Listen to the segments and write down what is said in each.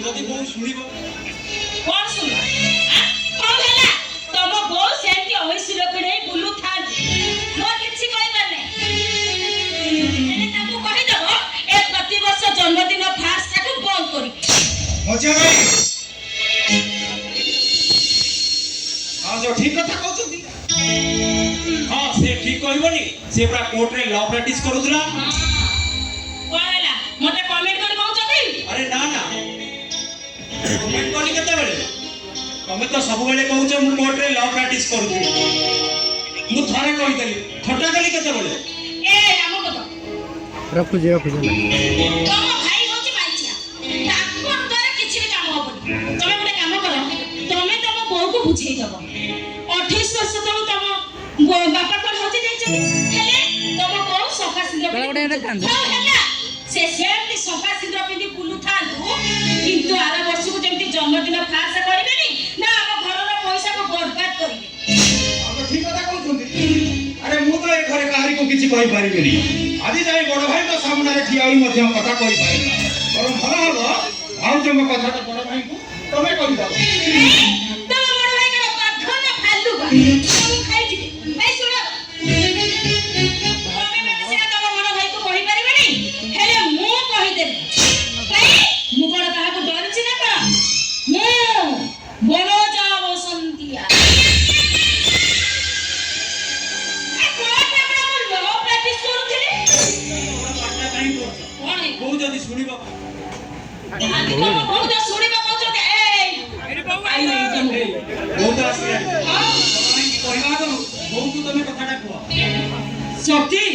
যদি বউ শুনিব কোন শুনি কোন হেলা তম বউ সেটি অহিসিল করে বুলু থান মো কিছু কইবার নাই এনে তাকু কहि দেব এ প্রতিবর্ষ জন্মদিন ফাস্ট তাকু বন্ধ করি মজা ভাই जो ठीक कथा कहउछथि हां से ठीक कहबनी से पूरा कोर्ट रे लॉ प्रैक्टिस करूथला कोला मते कमेंट कर कहउछथि अरे ना ना कमेंट कोनी केते बेले तमे तो सब बेले कहउछ मु कोर्ट रे लॉ प्रैक्टिस करूथि मु थरे कहि देली ठट्टा कली केते बेले ए राम कथा रखु जे रखु जे तम भाई होची माइछिया ताको द्वारा किछि भी काम होबनी तमे गोटे काम करो तमे तम बहू को बुझेई दबो 28 वर्ष तक तम बापा कोन होची जाइछ हेले तम बहू सफा सिंह हेला से सेमती सफा सिंह पिंदी बुलु थांतु किंतु आरा वर्ष को जेमती जन्मदिन फास करिबेनी ना हम घर रो पैसा को बर्बाद करिबे आप ठीक कथा कहउछथि अरे मु तो ए घरे काहरी को किछि कहि पारिबेनी आदि जाई बड़ भाई तो सामने रे ठिया होई मध्य कथा कहि पारिबा और भला हबो आउ जम कथा तो बड़ भाई को तमे कहि दबो तो बड़ भाई का पाखो ना फालतू बा हम खाइ छी ए सुनो तमे माने से तम बड़ भाई को कहि पारिबेनी हेले मु कहि देबे भाई मु कोन काहा को डर छी ना कर मु बोलो जा बसंतिया ए कोन अपना लो प्रैक्टिस करूथिले पाटा काई करछ कोन बहु जदी सुनिबो आदि को बहुत सुनिबा कहउछ ए अरे बाबू आई नहीं तुम बहुत आसे हां कहवा दो बहु को तमे कथाटा कुआ शक्ति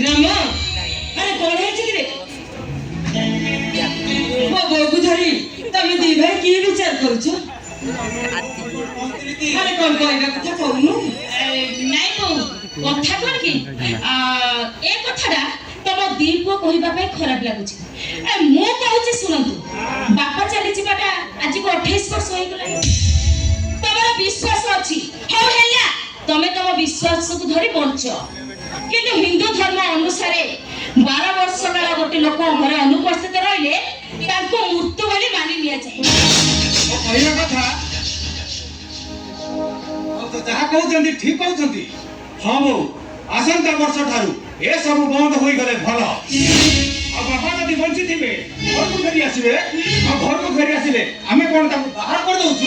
राम अरे कोन है छी रे वो बोगु धरी तमे दी भाई की विचार करूछ अरे कोन कहबा कथा कहनु নাই বউ কথা কোন কি এ কথাটা তম দীপ কহিবা পাই খরাপ লাগুছি মু কହୁছি শুনন্তু বাপা চালি ଯିବାটা আজি को 28 वर्ष होई गला तमरा विश्वास अछि हो हेला तमे तम विश्वास को धरि बंच किंतु हिंदू धर्म अनुसार 12 वर्ष काल गोटे लोक घरे अनुपस्थित रहिले ताको मृत्यु बोली मानि लिया जाय कहया कथा तो जहा कहउछन्ती ठीक कहउछन्ती हां बो आसंता वर्ष ठारू ए सब बंद होई गले भलो आ बाबा जदी बंची थिबे घर को फेरी आसीबे आ घर को फेरी आसीले हमें कोन ताको बाहर कर दउछु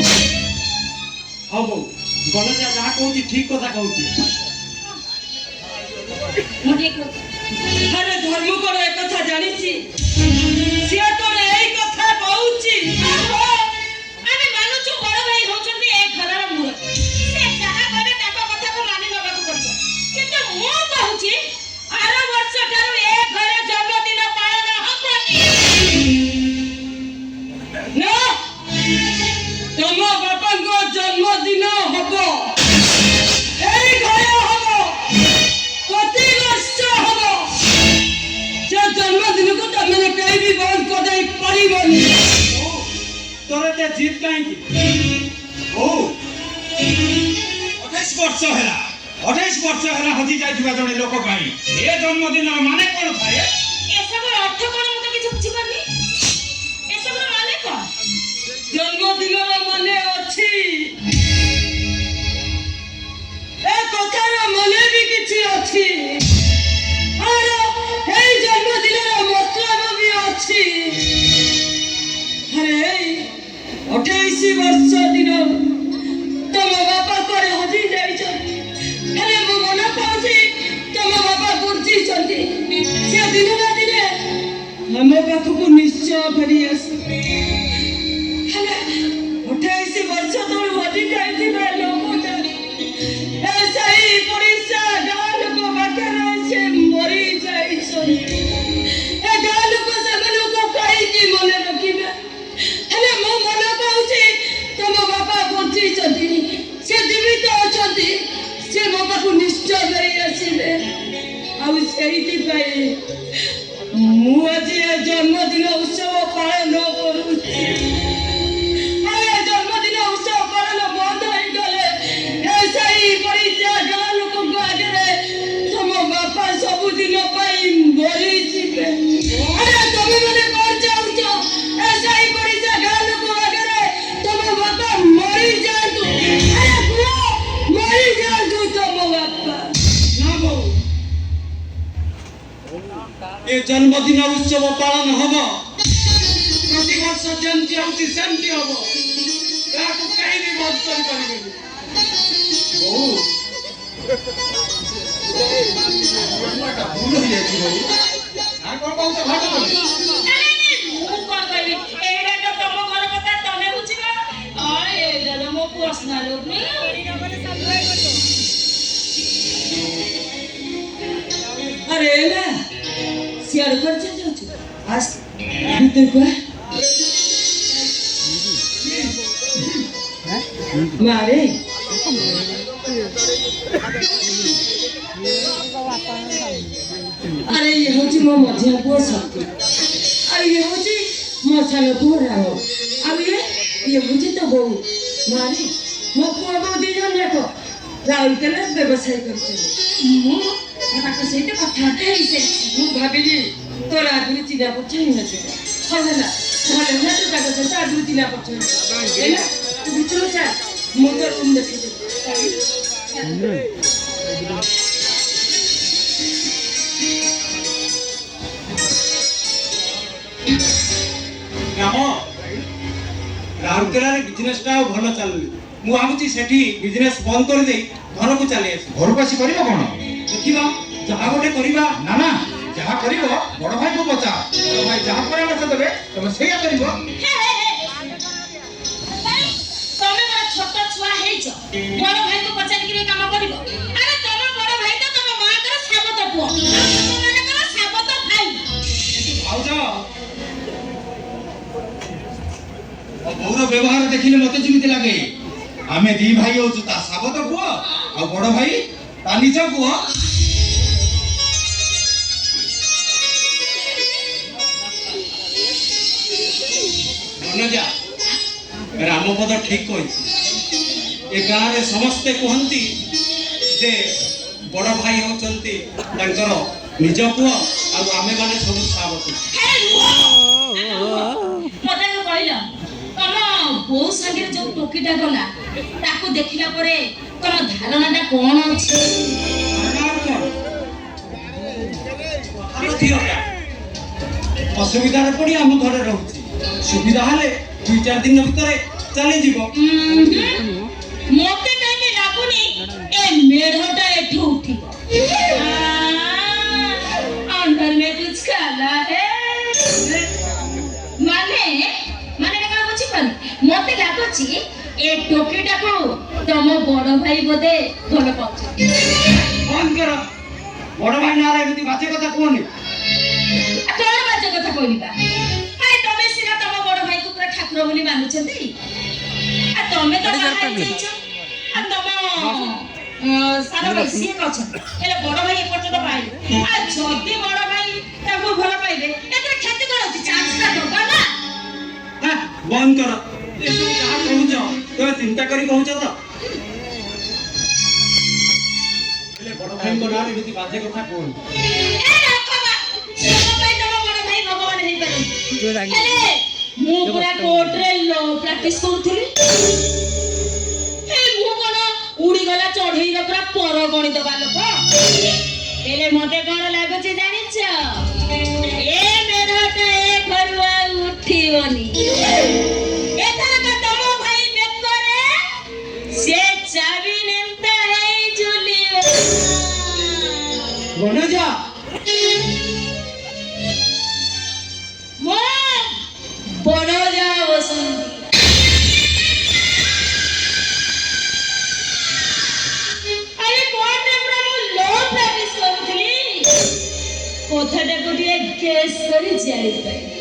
हां बो गले जहा कहउची ठीक कथा कहउची मुझे अरे धर्म कोन एक कथा जानि छी से तोरे एई कथा कहूची আমি মানুষ বড় ভাই হচ্ছন্তি এক ঘরর মূল সে যাহা করে তাক কথা কো মানি নବାକୁ পড়িব কিন্তু মু কହୁছি আর বর্ষ ঠারু এক ঘরে জন্মদিন পালন হবনি ना तम बापा को जन्मदिन हबो एई घरे हबो प्रति वर्ष हबो जे जन्मदिन को तमने कहीं भी बंद कर दे परिबनी तोरे ते जीत काई की ओ 28 वर्ष हैला 28 वर्ष हैला हजी जाय दिबा जने लोक काई ए जन्मदिन माने कोन थाए এসব অর্থ কোন মতো কিছু বুঝি পারনি এসব মানে কোন जन्मदिन माने अछि ए कथार माने भी किछि अछि और ए जन्मदिन मतलब भी अछि अरे 28 वर्ष दिन तम बापा करे हजी जाई छ हेले मो मन पाउछि तम बापा बुझी छथि से दिन ना दिने हम पाखु निश्चय फेरी आसी हेले 28 वर्ष तोड़ हजी जाई थिबे लोकटा ए सही परिसा गाल को बाकरे से मरी जाई छ ए गाल को सबलो को कहि की मने रखिबे हेले मो मन पाउछि तम बापा बुझी छथि से जीवित अछथि से मो पाखु निश्चय फेरी आसीबे आउ सेहिति पाई मु आज जन्मदिन उत्सव पालन करूछि अरे जन्मदिन उत्सव पालन बंद हो गले ऐसा ही परिचय गाँ लोक आगे तुम बापा सब दिन मरी जीवे अरे तुम मैंने कर ଏ ଜନ୍ମଦିନ ଉତ୍ସବ ପାଳନ ହବ। ପ୍ରତିବର୍ଷ ଯେମିତି ହଉଛି ସେମିତି ହବ। ଏହାକୁ କେହି ବି ବନ୍ଦ କରିପାରିବେନି। ବୋଉ ଭୁଲ ହେଇଯାଇଛି ବୋଉ। ନା କଣ କହୁଛ ଭାଟ କଲେ? ମୁଁ କଣ କହିବି? ଏଇଟା ତ ତମ ଘର କଥା ତମେ ବୁଝିବ। ଏଇଟା ତ ମୋ ପର୍ସନାଲ ନୁହେଁ। अरे ना सियाड़ पर चल जाओ आज भीतर को मारे अरे ये होची मो मझिया पुओ शक्ति अरे ये होची मो साल पुओ राव ये होची तो बहु मारे मो पुओ बहु दी जन देखो राउरकेला व्यवसाय करते ମୁଁ ତାଙ୍କ ସହିତ କଥାବାର୍ତ୍ତା ହେଇସାରିଛି। ମୁଁ ଭାବିଲି ତୋର ଆଗରୁ ଚିହ୍ନା ପରିଚୟ ହେଇନଥିବ। ହଁ ହେଲା ଭଲ ହେଲା ତୁ ତାଙ୍କ ସହିତ ଆଗରୁ ଚିହ୍ନା ପରିଚୟ ହେଲା ତୁ ଭିତରୁ ଚାଲ ମୁଁ ତ ରୁମ୍ ଦେଖିଦେବି। ରାମ ରାଉରକେଲାରେ ବିଜନେସଟା ଆଉ ଭଲ ଚାଲୁନି। ମୁଁ ଭାବୁଛି ସେଠି ବିଜନେସ ବନ୍ଦ କରିଦେଇ ଘରକୁ ଚାଲି ଆସିବି। ଘରକୁ ଆସି କରିବ କଣ? ଦେଖିବା ଯାହା ଗୋଟେ କରିବା। ନା ନା, ଯାହା କରିବ ବଡ ଭାଇକୁ ପଚା। ବଡ ଭାଇ ଯାହା ପରାମର୍ଶ ଦେବେ ତମେ ସେଇଆ କରିବ। ତମେ ମୋର ଛୋଟ ଛୁଆ ହେଇଛ, ବଡ ଭାଇକୁ ପଚାରିକିରି କାମ କରିବ? ଆରେ ତମ ବଡ ଭାଇ ତ ତମ ମାଙ୍କର ସାବତ ପୁଅ, ତମମାନଙ୍କର ସାବତ ଭାଇ। ଭାଉଜ ବୋଉର ବ୍ୟବହାର ଦେଖିଲେ ମତେ ଯେମିତି ଲାଗେ ଆମେ ଦି ଭାଇ ହଉଛୁ ତା ସାବତ ପୁଅ ଆଉ ବଡ ଭାଇ ତା ନିଜ ପୁଅ। ମନଜା ରାମପଦ ଠିକ କହିଛି। ଏ ଗାଁରେ ସମସ୍ତେ କୁହନ୍ତି ଯେ ବଡ ଭାଇ ହଉଛନ୍ତି ତାଙ୍କର ନିଜ ପୁଅ ଆଉ ଆମେମାନେ ସବୁ ସାବତ। ମତେ କହିଲ ତମ ବୋଉ ସାଙ୍ଗରେ ଯୋଉ ଟୋକିଟା ଗଲା ତାକୁ ଦେଖିଲା ପରେ ତମ ଧାରଣାଟା କଣ ଅଛି? ଅସୁବିଧାରେ ପଡି ଆମ ଘରେ ରହୁଛି। ସୁବିଧା ହେଲେ 2-4 ଦିନ ଭିତରେ ଚାଲିଯିବ। ମତେ କାହିଁକି ଲାଗୁନି ଏ ମେଢଟା ଏଠୁ ଉଠିବ। अंदर में कुछ काला है ମାନେ କଣ ବୁଝିପାରୁନି? ମତେ ଲାଗୁଛି ଏ ଟୋକିଟାକୁ ତମ ବଡ ଭାଇ ବୋଧେ ଭଲ ପାଉଛନ୍ତି। ବନ୍ଦ କର। ବଡ ଭାଇ ନାଁରେ ଏମିତି ବାଜେ କଥା କୁହନି। କଣ ବାଜେ କଥା କହିବା? ତମେ ସିନା ତମ ବଡ ଭାଇକୁ ପୁରା ଠାକୁର ବୋଲି ମାନୁଛନ୍ତି। ତମେ ତ ବାହା ହେଇଯାଇଛ। ତମ ସାନ ଭାଇ ସିଏ ଅଛନ୍ତି, ହେଲେ ବଡ ଭାଇ ଏପର୍ଯ୍ୟନ୍ତ ପାଇଲେ। ଯଦି ବଡ ଭାଇ ତାଙ୍କୁ ଭଲ ପାଇବେ ଏଥିରେ କ୍ଷତି କଣ ଅଛି? ଚାନ୍ସଟା ଦବା ନା। ବନ୍ଦ କର। ଏସବୁ ଯାହା କହୁଛ ତମେ ଚିନ୍ତା କରି କହୁଛ ତ? ହେଲେ ବଡ ଭାଇଙ୍କ ନାଁରେ ଏମିତି ବାଜେ କଥା କୁହନି। ମୁଁ ପୁରା କୋର୍ଟରେ ଲ ପ୍ରାକ୍ଟିସ କରୁଥିଲି। ମୁଁ କଣ ଉଡିଗଲା ଚଢେଇର ପୁରା ପରଗଣି ଦବା ଲୋକ। ହେଲେ ମତେ କଣ ଲାଗୁଛି ଜାଣିଛ? ଏ ମେଢଟା ଏ ଘରୁ ଆଉ ଉଠିବନି। ଏଥରକ ତମ ଭାଇ ବେକରେ ସେ ଚାବି ନେନ୍ତା ହେଇ ଝୁଲିବ। ବନଜା ବଡ ଯା ବସନ୍ତି। ଆରେ କୋର୍ଟରେ ପୁରା ମୁଁ ଲ ପ୍ରାକ୍ଟିସ କରୁଥିଲି। କଥାଟାକୁ ଟିକେ କେସ୍ କରି ଜାଣିପାରେ।